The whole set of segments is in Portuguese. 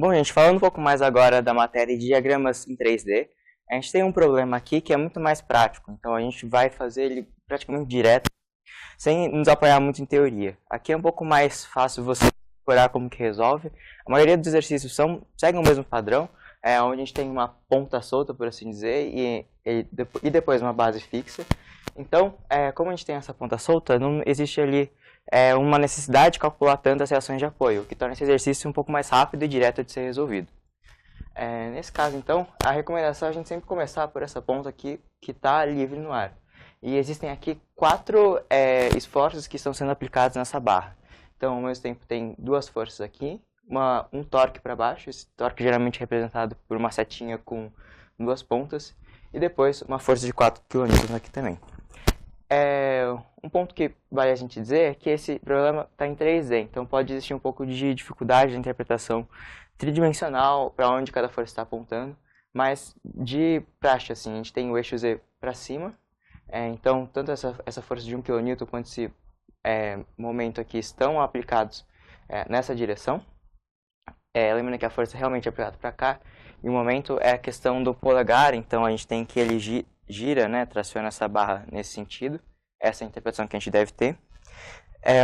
Bom, gente, falando um pouco mais agora da matéria de diagramas em 3D, a gente tem um problema aqui que é muito mais prático, então a gente vai fazer ele praticamente direto, sem nos apoiar muito em teoria. Aqui é um pouco mais fácil você decorar como que resolve. A maioria dos exercícios seguem o mesmo padrão, onde a gente tem uma ponta solta, por assim dizer, e depois uma base fixa. Então, como a gente tem essa ponta solta, não existe ali uma necessidade de calcular tantas reações de apoio, o que torna esse exercício um pouco mais rápido e direto de ser resolvido. Nesse caso, então, a recomendação é a gente sempre começar por essa ponta aqui que está livre no ar. E existem aqui 4 esforços que estão sendo aplicados nessa barra. Então, ao mesmo tempo, tem 2 forças aqui, um torque para baixo, esse torque geralmente representado por uma setinha com 2 pontas, e depois uma força de 4 kN aqui também. Um ponto que vale a gente dizer é que esse problema está em 3D, então pode existir um pouco de dificuldade de interpretação tridimensional para onde cada força está apontando, mas de praxe, assim, a gente tem o eixo Z para cima, então tanto essa força de 1 kN quanto esse momento aqui estão aplicados nessa direção. Lembrando que a força realmente é aplicada para cá, e o momento é a questão do polegar, então a gente tem que ele gira, né, traciona essa barra nesse sentido, essa é a interpretação que a gente deve ter.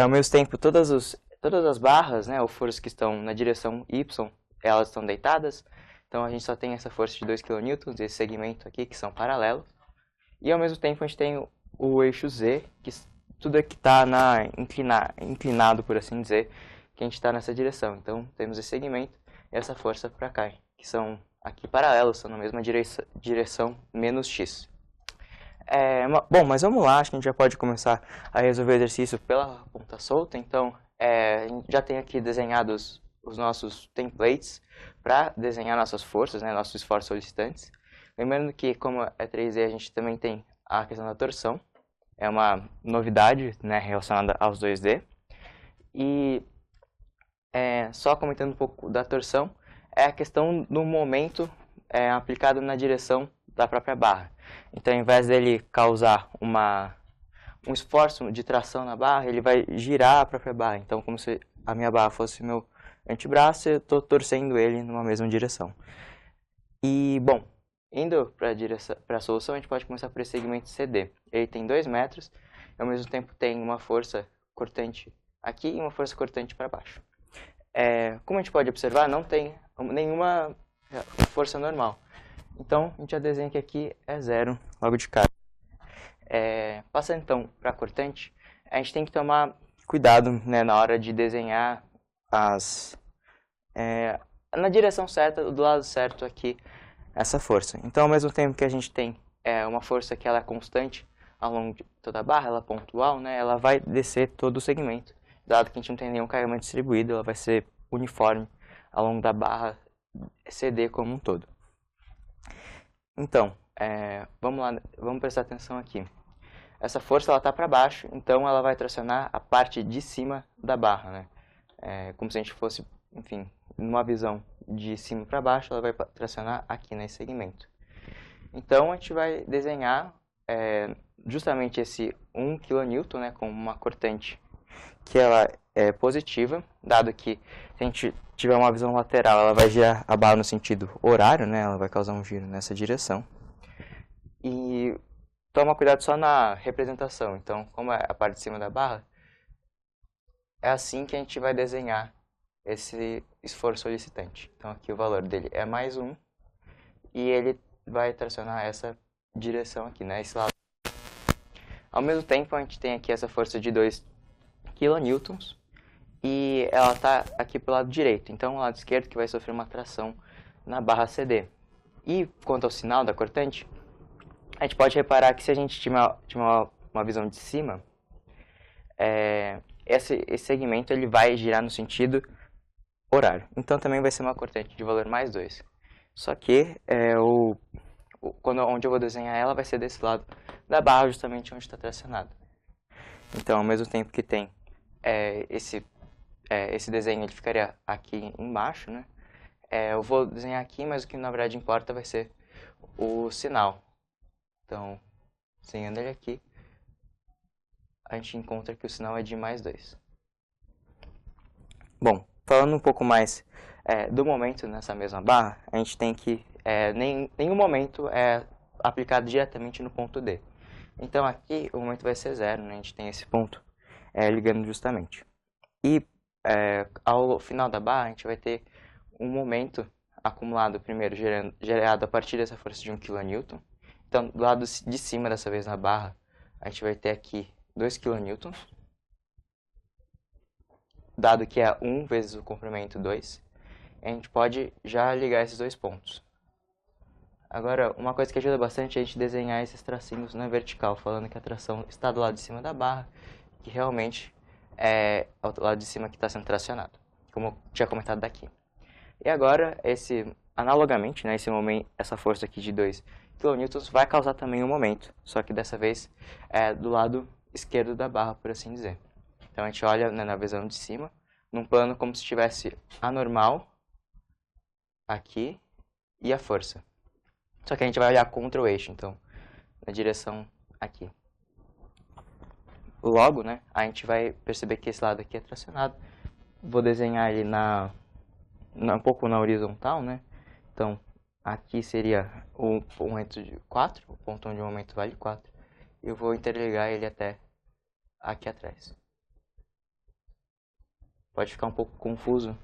Ao mesmo tempo, todas as barras, né, ou forças que estão na direção Y, elas estão deitadas, então a gente só tem essa força de 2 kN, esse segmento aqui, que são paralelos, e ao mesmo tempo a gente tem o eixo Z, que tudo aqui está inclinado, por assim dizer, que a gente está nessa direção. Então temos esse segmento e essa força para cá, que são aqui paralelos, são na mesma direção menos x. Bom, mas vamos lá, acho que a gente já pode começar a resolver o exercício pela ponta solta. Então, a gente já tem aqui desenhados os nossos templates para desenhar nossas forças, né, nossos esforços solicitantes. Lembrando que, como é 3D, a gente também tem a questão da torção. É uma novidade, né, relacionada aos 2D. E só comentando um pouco da torção, é a questão do momento aplicado na direção da própria barra. Então, ao invés dele causar um esforço de tração na barra, ele vai girar a própria barra. Então, como se a minha barra fosse meu antebraço, eu estou torcendo ele numa mesma direção. E, bom, indo para a solução, a gente pode começar por esse segmento CD. Ele tem 2 metros, e ao mesmo tempo tem uma força cortante aqui e uma força cortante para baixo. Como a gente pode observar, não tem nenhuma força normal. Então, a gente já desenha que aqui é 0 logo de cara. Passando então para a cortante, a gente tem que tomar cuidado, né, na hora de desenhar na direção certa, do lado certo aqui, essa força. Então, ao mesmo tempo que a gente tem uma força que ela é constante ao longo de toda a barra, ela é pontual, né, ela vai descer todo o segmento. Dado que a gente não tem nenhum carregamento distribuído, ela vai ser uniforme ao longo da barra CD como um todo. Então, vamos lá, vamos prestar atenção aqui. Essa força está para baixo, então ela vai tracionar a parte de cima da barra, né? Como se a gente fosse, enfim, numa visão de cima para baixo, ela vai tracionar aqui nesse segmento. Então, a gente vai desenhar justamente esse 1 kN, né, com uma cortante que ela é positiva, dado que se a gente tiver uma visão lateral, ela vai girar a barra no sentido horário, né, ela vai causar um giro nessa direção. E toma cuidado só na representação. Então, como é a parte de cima da barra, é assim que a gente vai desenhar esse esforço solicitante. Então, aqui o valor dele é mais 1 e ele vai tracionar essa direção aqui, né, esse lado. Ao mesmo tempo, a gente tem aqui essa força de 2 kN e ela está aqui para o lado direito. Então, o lado esquerdo que vai sofrer uma tração na barra CD. E quanto ao sinal da cortante, a gente pode reparar que se a gente tiver uma visão de cima, esse segmento ele vai girar no sentido horário. Então também vai ser uma cortante de valor mais 2. Só que onde eu vou desenhar ela vai ser desse lado da barra, justamente onde está tracionado. Então, ao mesmo tempo que tem esse desenho, ele ficaria aqui embaixo, né? Eu vou desenhar aqui, mas o que na verdade importa vai ser o sinal. Então, desenhando ele aqui, a gente encontra que o sinal é de mais 2. Bom, falando um pouco mais do momento nessa mesma barra, a gente tem que nenhum momento é aplicado diretamente no ponto D. Então aqui o momento vai ser 0, né? A gente tem esse ponto ligando justamente. E ao final da barra a gente vai ter um momento acumulado primeiro gerado a partir dessa força de 1 kN. Então do lado de cima dessa vez na barra a gente vai ter aqui 2 kN. Dado que é 1 vezes o comprimento 2, a gente pode já ligar esses dois pontos. Agora, uma coisa que ajuda bastante é a gente desenhar esses tracinhos na vertical, falando que a tração está do lado de cima da barra, que realmente é o lado de cima que está sendo tracionado, como eu tinha comentado daqui. E agora, analogamente, né, essa força aqui de 2 kN vai causar também um momento, só que dessa vez do lado esquerdo da barra, por assim dizer. Então a gente olha, né, na visão de cima, num plano como se estivesse a normal aqui e a força. Só que a gente vai olhar contra o eixo, então, na direção aqui. Logo, né, a gente vai perceber que esse lado aqui é tracionado. Vou desenhar ele um pouco na horizontal, né? Então, aqui seria o momento de 4, o ponto onde o momento vale 4. E eu vou interligar ele até aqui atrás. Pode ficar um pouco confuso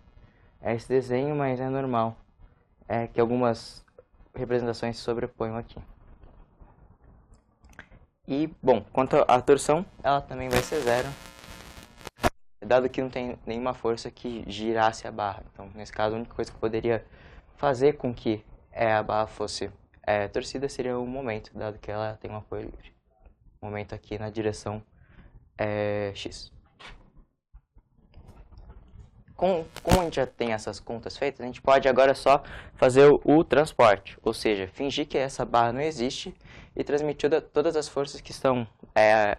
esse desenho, mas é normal. É que algumas representações se sobrepõem aqui. E, bom, quanto à torção, ela também vai ser 0, dado que não tem nenhuma força que girasse a barra. Então, nesse caso, a única coisa que poderia fazer com que a barra fosse torcida seria o momento, dado que ela tem um apoio livre. Momento aqui na direção X. Como a gente já tem essas contas feitas, a gente pode agora só fazer o transporte, ou seja, fingir que essa barra não existe e transmitir todas as forças que estão,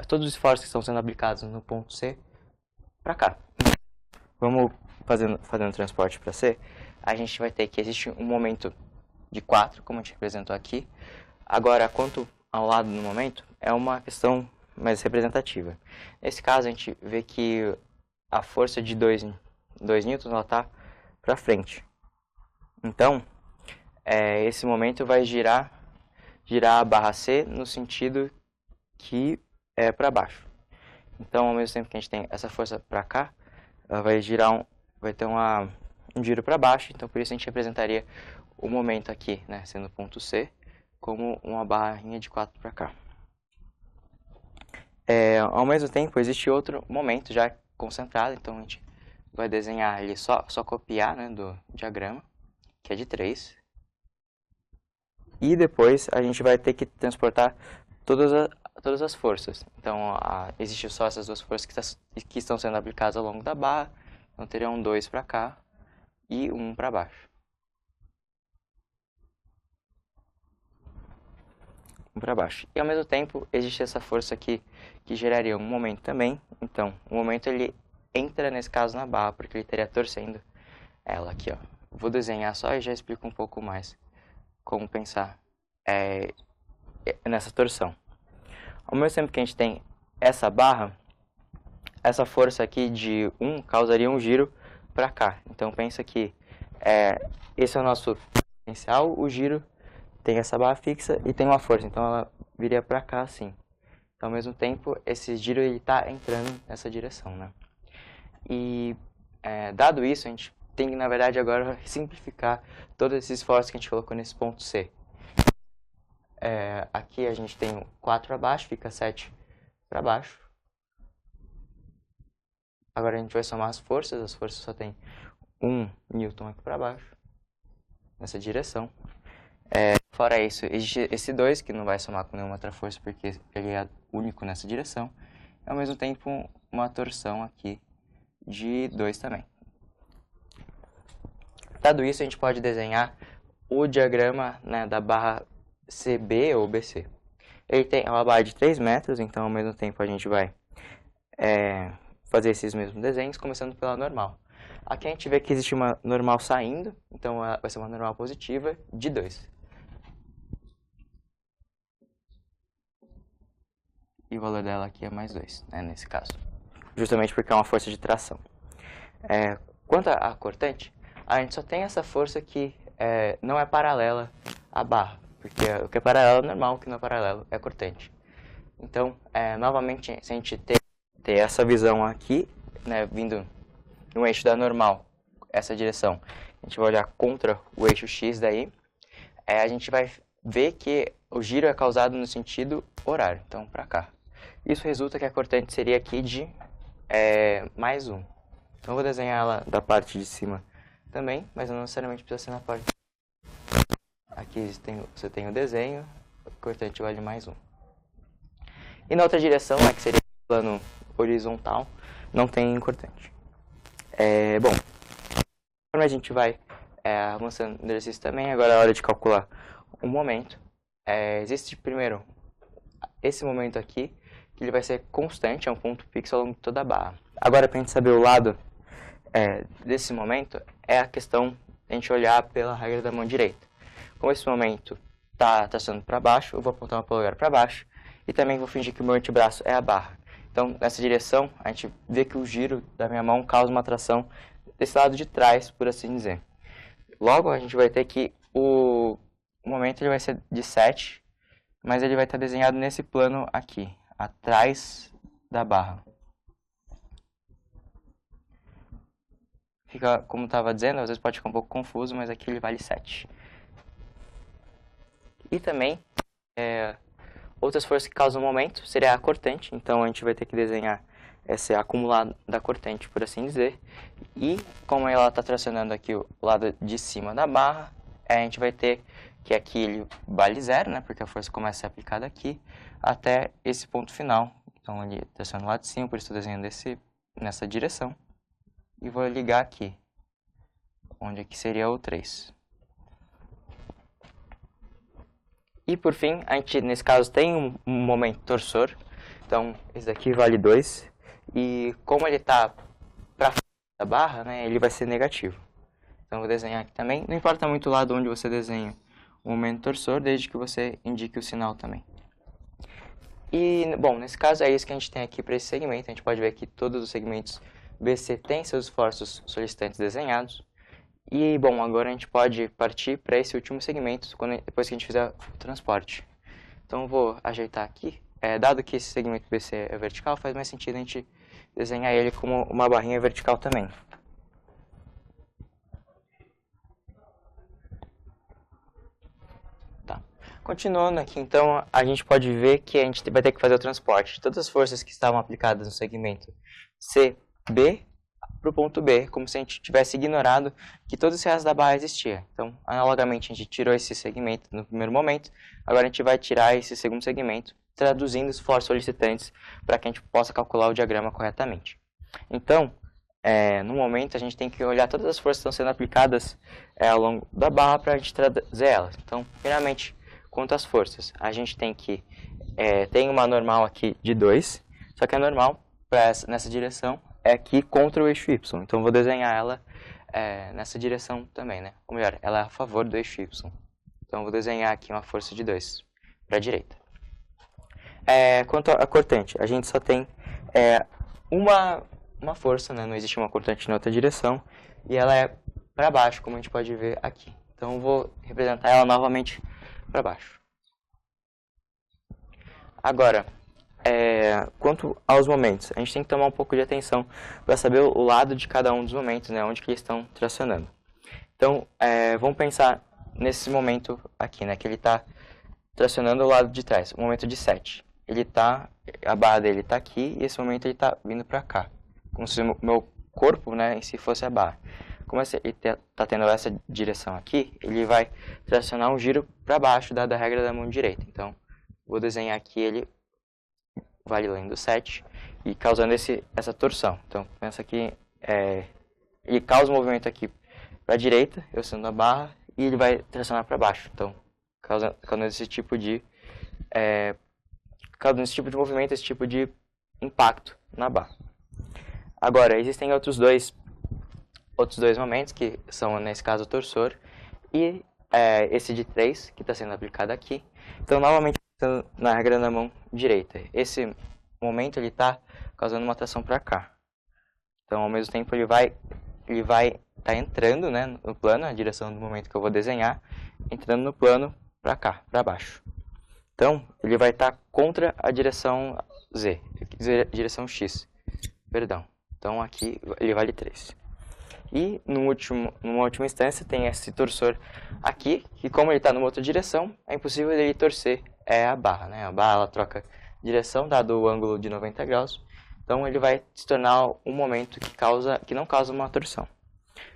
todos os esforços que estão sendo aplicados no ponto C para cá. Vamos fazendo o transporte para C, a gente vai ter que existe um momento de 4, como a gente representou aqui. Agora, quanto ao lado no momento, é uma questão mais representativa. Nesse caso, a gente vê que a força de 2 newtons ela está para frente. Então, esse momento vai girar a barra C no sentido que é para baixo. Então, ao mesmo tempo que a gente tem essa força para cá, ela vai ter um giro para baixo. Então, por isso a gente representaria o momento aqui, né, sendo o ponto C, como uma barrinha de 4 para cá. Ao mesmo tempo, existe outro momento já concentrado, então a gente vai desenhar ele só copiar, né, do diagrama, que é de 3. E depois a gente vai ter que transportar todas as forças. Então, existe só essas duas forças que estão sendo aplicadas ao longo da barra. Então, teriam 2 para cá e 1 para baixo. 1 para baixo. E ao mesmo tempo, existe essa força aqui que geraria um momento também. Então, o momento ele entra nesse caso na barra, porque ele estaria torcendo ela aqui, ó. Vou desenhar só e já explico um pouco mais como pensar nessa torção. Ao mesmo tempo que a gente tem essa barra, essa força aqui de 1 causaria um giro para cá. Então pensa que esse é o nosso potencial, o giro tem essa barra fixa e tem uma força, então ela viria para cá assim. Então ao mesmo tempo esse giro está entrando nessa direção, né? E dado isso, a gente tem que, na verdade, agora simplificar todos esses esforços que a gente colocou nesse ponto C. Aqui a gente tem 4 abaixo, fica 7 para baixo. Agora a gente vai somar as forças só tem 1 newton aqui para baixo, nessa direção. Fora isso, existe esse 2, que não vai somar com nenhuma outra força, porque ele é único nessa direção. E ao mesmo tempo, uma torção aqui de 2 também. Dado isso, a gente pode desenhar o diagrama, né, da barra CB ou BC. Ele tem uma barra de 3 metros, então ao mesmo tempo a gente vai fazer esses mesmos desenhos, começando pela normal. Aqui a gente vê que existe uma normal saindo, então vai ser uma normal positiva de 2. E o valor dela aqui é mais 2, né, nesse caso. Justamente porque é uma força de tração. Quanto à cortante, a gente só tem essa força que não é paralela à barra, porque o que é paralelo é normal, o que não é paralelo é cortante. Então, novamente, se a gente ter essa visão aqui, né, vindo no eixo da normal, essa direção, a gente vai olhar contra o eixo X daí, a gente vai ver que o giro é causado no sentido horário, então para cá. Isso resulta que a cortante seria aqui de mais 1. Então eu vou desenhar ela da parte de cima também, mas não necessariamente precisa ser na parte. Aqui você tem o desenho, a cortante vale mais 1. E na outra direção, que seria o plano horizontal, não tem cortante. Bom, conforme a gente vai avançando no exercício também, agora é hora de calcular o momento. Existe primeiro esse momento aqui, que ele vai ser constante, é um ponto fixo ao longo de toda a barra. Agora, para a gente saber o lado desse momento, é a questão de a gente olhar pela regra da mão direita. Como esse momento está traçando para baixo, eu vou apontar uma polegar para baixo e também vou fingir que o meu antebraço é a barra. Então, nessa direção, a gente vê que o giro da minha mão causa uma tração desse lado de trás, por assim dizer. Logo, a gente vai ter que o momento ele vai ser de 7, mas ele vai estar desenhado nesse plano aqui, atrás da barra. Fica, como estava dizendo, às vezes pode ficar um pouco confuso, mas aqui ele vale 7. E também, outras forças que causam o momento seria a cortante, então a gente vai ter que desenhar esse acumulado da cortente, por assim dizer. E como ela está tracionando aqui o lado de cima da barra, a gente vai ter que aqui ele vale 0, né, porque a força começa a ser aplicada aqui, até esse ponto final. Então ele traciona o lado de cima, por isso estou desenhando nessa direção. E vou ligar aqui, onde aqui seria o 3. E por fim, a gente nesse caso tem um momento torsor, então esse daqui vale 2. E como ele está para fora da barra, né, ele vai ser negativo. Então eu vou desenhar aqui também, não importa muito o lado onde você desenha o momento torsor, desde que você indique o sinal também. E, bom, nesse caso é isso que a gente tem aqui para esse segmento. A gente pode ver que todos os segmentos BC têm seus esforços solicitantes desenhados. E, bom, agora a gente pode partir para esse último segmento, depois que a gente fizer o transporte. Então eu vou ajeitar aqui. Dado que esse segmento BC é vertical, faz mais sentido a gente desenhar ele como uma barrinha vertical também. Continuando aqui, então, a gente pode ver que a gente vai ter que fazer o transporte de todas as forças que estavam aplicadas no segmento CB para o ponto B, como se a gente tivesse ignorado que todo esse resto da barra existia. Então, analogamente, a gente tirou esse segmento no primeiro momento, agora a gente vai tirar esse segundo segmento, traduzindo os forças solicitantes para que a gente possa calcular o diagrama corretamente. Então, no momento, a gente tem que olhar todas as forças que estão sendo aplicadas ao longo da barra para a gente traduzir elas. Então, primeiramente, quanto às forças, a gente tem que tem uma normal aqui de 2, só que a normal nessa direção é aqui contra o eixo Y. Então eu vou desenhar ela nessa direção também, né? Ou melhor, ela é a favor do eixo Y. Então eu vou desenhar aqui uma força de 2 para a direita. Quanto à cortante, a gente só tem uma força, né? Não existe uma cortante na outra direção, e ela é para baixo, como a gente pode ver aqui. Então eu vou representar ela novamente para baixo. Agora, quanto aos momentos, a gente tem que tomar um pouco de atenção para saber o lado de cada um dos momentos, né, onde que eles estão tracionando. Então, vamos pensar nesse momento aqui, né, que ele está tracionando o lado de trás, o momento de 7. A barra dele está aqui e esse momento ele está vindo para cá, como se o meu corpo, né, em si fosse a barra. Como ele está tendo essa direção aqui, ele vai tracionar um giro para baixo, dada a regra da mão direita. Então, vou desenhar aqui ele valendo 7 e causando essa torção. Então, pensa que ele causa um movimento aqui para a direita, eu sendo a barra, e ele vai tracionar para baixo. Então, causando esse tipo de movimento, esse tipo de impacto na barra. Agora, existem outros dois momentos, que são, nesse caso, o torsor e esse de 3, que está sendo aplicado aqui. Então, novamente, na regra da mão direita. Esse momento ele está causando uma tração para cá. Então, ao mesmo tempo, ele vai ele vai estar entrando, né, no plano, a direção do momento que eu vou desenhar, entrando no plano para cá, para baixo. Então, ele vai estar contra a direção Z, direção X, perdão. Então, aqui ele vale 3. E, numa última instância, tem esse torsor aqui, que como ele está numa outra direção, é impossível ele torcer a barra, né? A barra ela troca direção, dado o ângulo de 90 graus. Então, ele vai se tornar um momento que não causa uma torção.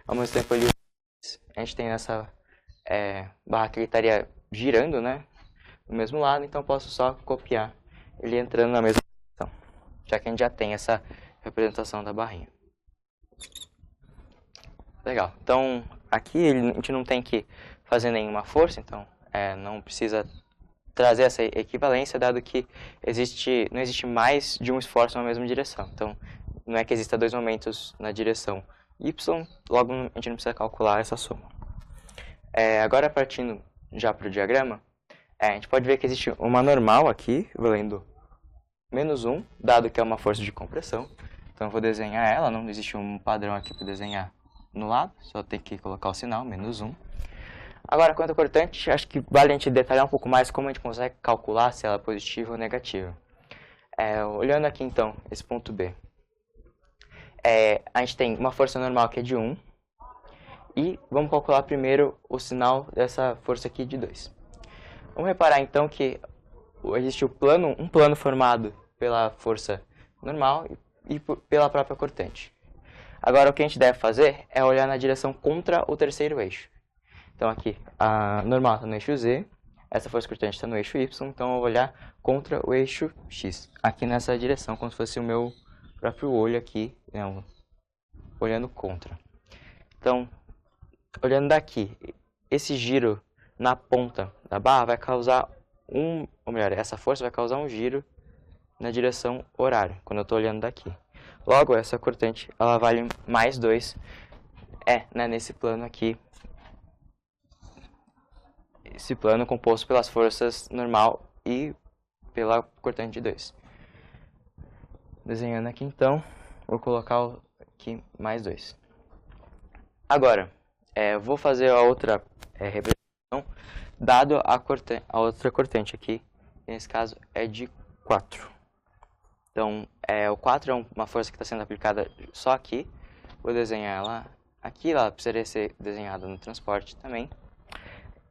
Ao mesmo tempo, a gente tem essa barra que ele estaria girando, né? Do mesmo lado, então eu posso só copiar ele entrando na mesma direção, já que a gente já tem essa representação da barrinha. Legal, então aqui a gente não tem que fazer nenhuma força, então não precisa trazer essa equivalência, dado que não existe mais de um esforço na mesma direção. Então, não é que exista dois momentos na direção y, logo a gente não precisa calcular essa soma. Agora, partindo já para o diagrama, a gente pode ver que existe uma normal aqui, valendo -1, dado que é uma força de compressão. Então, eu vou desenhar ela, não existe um padrão aqui para desenhar no lado, só tem que colocar o sinal, -1. Agora, quanto ao cortante, acho que vale a gente detalhar um pouco mais como a gente consegue calcular se ela é positiva ou negativa. Olhando aqui, então, esse ponto B. A gente tem uma força normal que é de 1, e vamos calcular primeiro o sinal dessa força aqui de 2. Vamos reparar, então, que existe um plano formado pela força normal e pela própria cortante. Agora, o que a gente deve fazer é olhar na direção contra o terceiro eixo. Então, aqui, a normal está no eixo Z, essa força cortante está no eixo Y, então eu vou olhar contra o eixo X. Aqui nessa direção, como se fosse o meu próprio olho aqui, olhando contra. Então, olhando daqui, esse giro na ponta da barra vai causar essa força vai causar um giro na direção horária, quando eu estou olhando daqui. Logo, essa cortante, ela vale mais 2, nesse plano aqui, esse plano composto pelas forças normal e pela cortante de 2. Desenhando aqui, então, vou colocar aqui mais 2. Agora, vou fazer a outra representação, dado a outra cortante aqui, que nesse caso é de 4. Então, o 4 é uma força que está sendo aplicada só aqui. Vou desenhar ela aqui, ela precisaria ser desenhada no transporte também.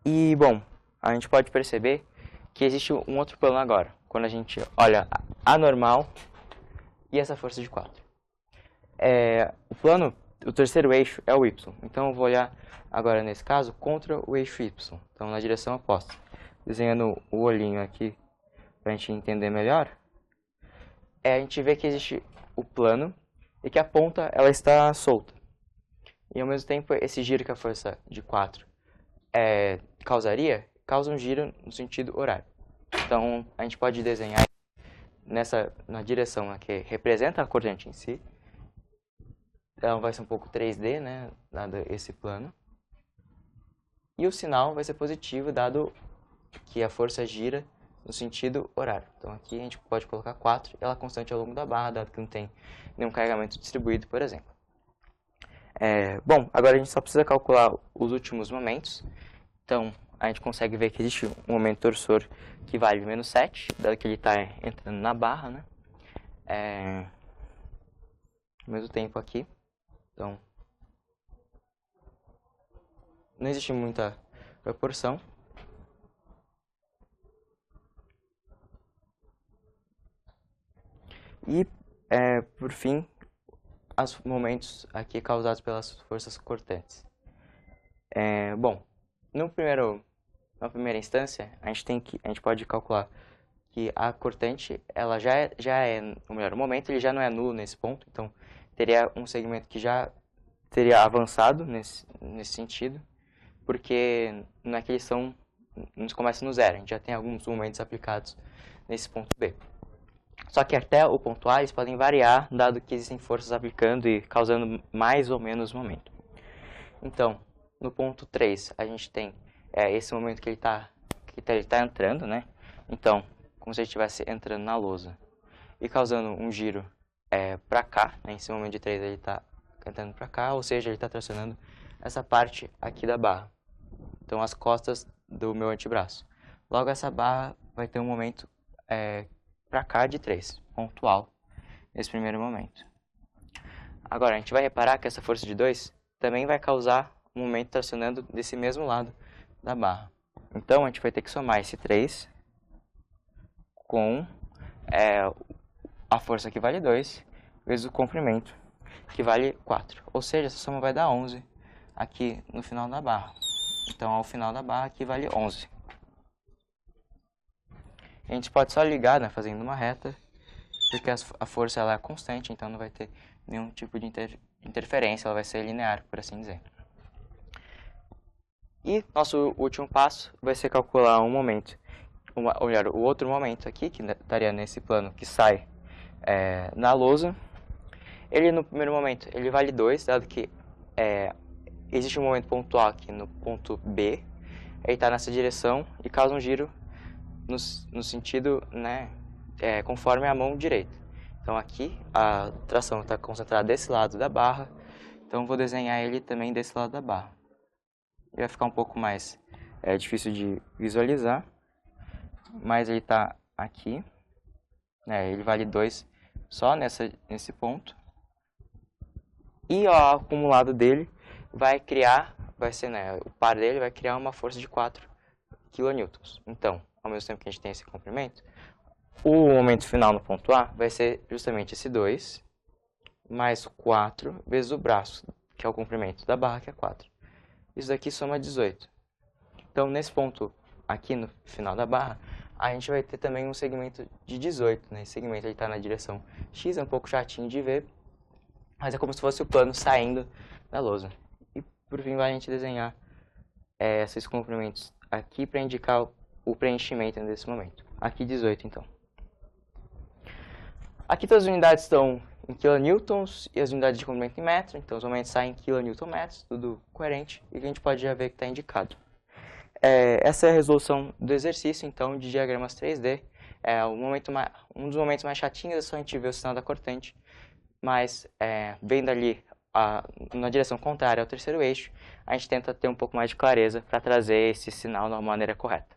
E, bom, a gente pode perceber que existe um outro plano agora, quando a gente olha a normal e essa força de 4. O terceiro eixo é o Y, então eu vou olhar agora, nesse caso, contra o eixo Y, então na direção oposta. Desenhando o olhinho aqui, para a gente entender melhor, a gente vê que existe o plano e que a ponta ela está solta. E, ao mesmo tempo, esse giro que a força de 4 causa um giro no sentido horário. Então, a gente pode desenhar na direção que representa a corrente em si. Então, vai ser um pouco 3D, né, dado esse plano. E o sinal vai ser positivo, dado que a força gira no sentido horário. Então, aqui a gente pode colocar 4 e ela é constante ao longo da barra, dado que não tem nenhum carregamento distribuído, por exemplo. Bom, agora a gente só precisa calcular os últimos momentos. Então, a gente consegue ver que existe um momento torsor que vale -7, dado que ele está entrando na barra, né? Ao mesmo tempo aqui. Então, não existe muita proporção. E, por fim, os momentos aqui causados pelas forças cortantes. Bom, na primeira instância, a gente pode calcular que a cortante, ela o momento ele já não é nulo nesse ponto, então teria um segmento que já teria avançado nesse sentido, porque não é que eles começam no zero, a gente já tem alguns momentos aplicados nesse ponto B. Só que até o ponto A eles podem variar, dado que existem forças aplicando e causando mais ou menos momento. Então, no ponto 3, a gente tem esse momento que ele tá entrando, né? Então, como se ele estivesse entrando na lousa e causando um giro para cá, né? Esse momento de 3 ele está entrando para cá, ou seja, ele está tracionando essa parte aqui da barra. Então, as costas do meu antebraço. Logo, essa barra vai ter um momento para cá de 3, pontual, nesse primeiro momento. Agora, a gente vai reparar que essa força de 2 também vai causar um momento tracionando desse mesmo lado da barra. Então, a gente vai ter que somar esse 3 com a força que vale 2, vezes o comprimento, que vale 4. Ou seja, essa soma vai dar 11 aqui no final da barra. Então, ao final da barra aqui vale 11. A gente pode só ligar, né, fazendo uma reta, porque a força ela é constante, então não vai ter nenhum tipo de interferência, ela vai ser linear, por assim dizer. E nosso último passo vai ser calcular um momento, olhar o outro momento aqui, que estaria nesse plano que sai na lousa. Ele, no primeiro momento, ele vale 2, dado que existe um momento pontual aqui no ponto B, ele está nessa direção e causa um giro no sentido, né, conforme a mão direita. Então aqui a tração está concentrada desse lado da barra, então vou desenhar ele também desse lado da barra. Ele vai ficar um pouco mais difícil de visualizar, mas ele está aqui, ele vale 2 só nesse ponto. E o acumulado dele vai ser, o par dele vai criar uma força de 4 kN. Então, ao mesmo tempo que a gente tem esse comprimento, o momento final no ponto A vai ser justamente esse 2, mais 4 vezes o braço, que é o comprimento da barra, que é 4. Isso daqui soma 18. Então, nesse ponto aqui no final da barra, a gente vai ter também um segmento de 18. Né? Esse segmento está na direção X, é um pouco chatinho de ver, mas é como se fosse o plano saindo da lousa. E, por fim, a gente desenhar esses comprimentos aqui para indicar o preenchimento desse momento. Aqui 18, então. Aqui todas as unidades estão em kilonewtons e as unidades de comprimento em metro, então os momentos saem em kilonewton-metros, tudo coerente, e a gente pode já ver que está indicado. Essa é a resolução do exercício, então, de diagramas 3D. Um dos momentos mais chatinhos é só a gente ver o sinal da cortante, mas vendo ali na direção contrária ao terceiro eixo, a gente tenta ter um pouco mais de clareza para trazer esse sinal da maneira correta.